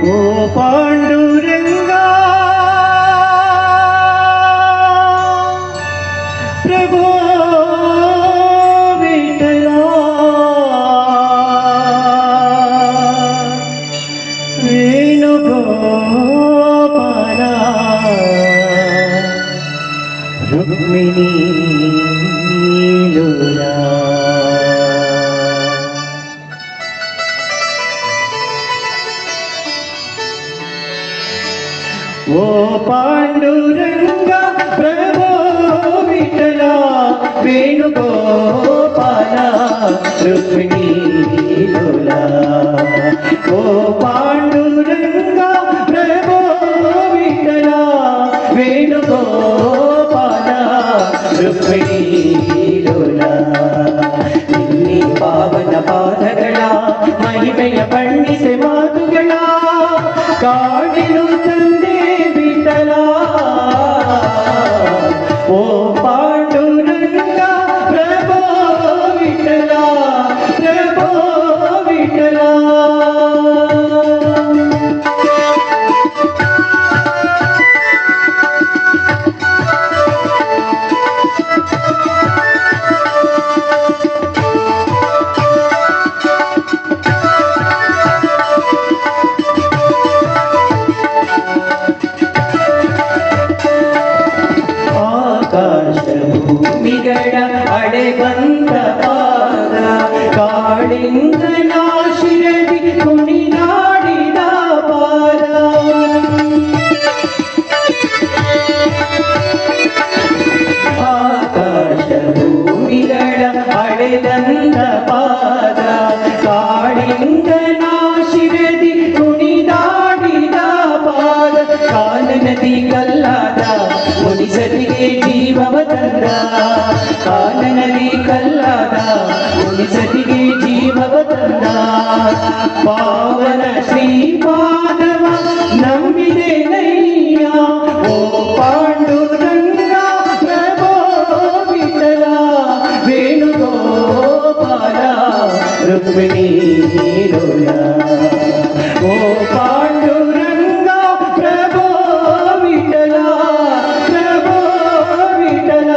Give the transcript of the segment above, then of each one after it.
ಓ ಪಾಂಡುರಂಗ ಪ್ರಭೋ ವಿಠಲ ವೇಣುಗೋಪಾಲ ರುಕ್ಮಿಣೀ ಲೋಲಾ. ಓ ಪಾಂಡುರಂಗ ಪ್ರಭೋ ವಿಠಲ ವೇಣುಗೋಪಾಲ ರುಕ್ಮಿಣೀ ಲೋಲಾ. ಓ ಪಾಂಡುರಂಗ ಪ್ರಭೋ ವಿಠಲ ವೇಣುಗೋಪಾಲ ರುಕ್ಮಿಣೀ ಲೋಲಾ. ಇಲ್ಲಿ ಪಾವನ ಪಾದಗಳ ಮಹಿಮೆಯ ಬಣ್ಣಿಸೆ ಮಾತುಗಳ ಕಾಡಿಲು ತಂದೆ ವಿಠಲ. ಓ ಪಾಂಡುರಂಗ ಪ್ರಭೋ ವಿಠಲ ಪ್ರಭೋ ವಿಠಲ. ಭೂಮಿಗಳ ಅಡೆ ಬಂದ ಪಾದ ಕಾಳಿಂಗನ ಶಿರದಿ ಕುಣಿದಾಡಿದ ಪಾದ. ಆಕಾಶ ಭೂಮಿಗಳ ಅಡೆದಂದ ಪಾದ ಕಾಳಿಂಗನ ಶಿರದಿ ಕುಣಿದಾಡಿದ ಪಾದ. ಕಾನನದಿ ಕಲ್ಲಾದ ಮುನಿಸತಿಗೆ ಜೀವವ ತಂದ. ಕಾನನದಿ ಕಲ್ಲಾದ ಮುನಿಸತಿಗೆ ಜೀವವ ತಂದ. ಪಾವನ ಶ್ರೀಪಾದವ ನಂಬಿದೆ ನಯ್ಯ. ಓ ಪಾಂಡುರಂಗ ಪ್ರಭೋ ವಿಠಲ ವೇಣುಗೋಪಾಲ ರುಕ್ಮಿಣೀ ಲೋಲಾ. ಓ ಪಾಂಡುರಂಗ ಪ್ರಭೋ ವಿಠಲ ಪ್ರಭೋ ವಿಠಲ.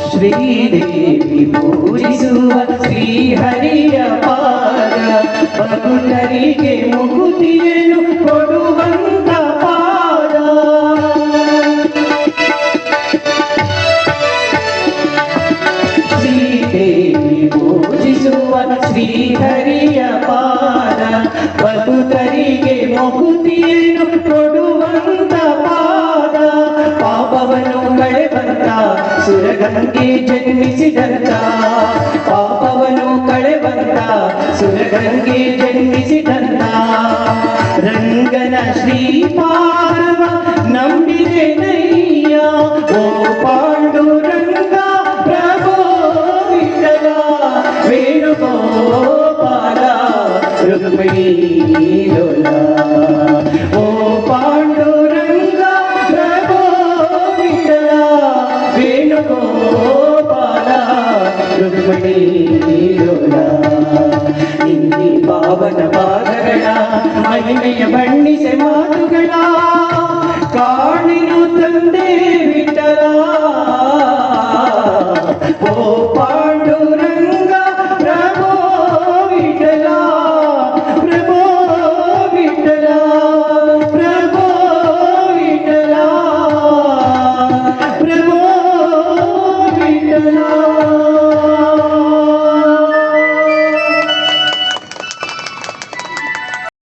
ಶ್ರೀದೇವಿ ಪೂಜಿಸುವ ಶ್ರೀಹರಿಯ ಪಾದ ಭಕ್ತರಿಗೆ ಮುಕುತಿಯನ್ನು ಕೊಡುವಂತ ಪಾದ. ಶ್ರೀದೇವಿ ಪೂಜಿಸುವ ಶ್ರೀಹರಿಯ ಪಾದ ಭಕ್ತರಿಗೆ ಮುಕುತಿಯನ್ನು ಕೊಡುವಂತ ಪಾದ. ಪಾಪವನ್ನು ಕಳೆವಂತ ಸುರಗಂಗೆ ಜನ್ಮಿಸಿದಂತ ಪಾಪವನ್ನು ಕಳೆವಂತ ಸುರಗಂಗೆ ಜನ್ಮಿಸಿದಂತ ರಂಗನ ಶ್ರೀಪಾದವ ನಂಬಿದೆ ನಯ್ಯ. ಓ ಪಾಂಡುರಂಗ ಪ್ರಭೋ ವಿಠಲ ವೇಣುಗೋಪಾಲ ರುಕ್ಮಿಣೀ ಲೋಲಾ. ಓ ಪಾಂಡುರಂಗ ಪ್ರಭೋ ವಿಠಲ ವೇಣುಗೋಪಾಲ ರುಕ್ಮಿಣೀ ಲೋಲಾ. ಇಲ್ಲಿ ಪಾವನ ಪಾದಗಳ ಮಹಿಮೆಯ ಬಣ್ಣಿಸೆ ಮಾತುಗಳ ಕಾಣಿನು ತಂದೆ ವಿಠಲ. ಓ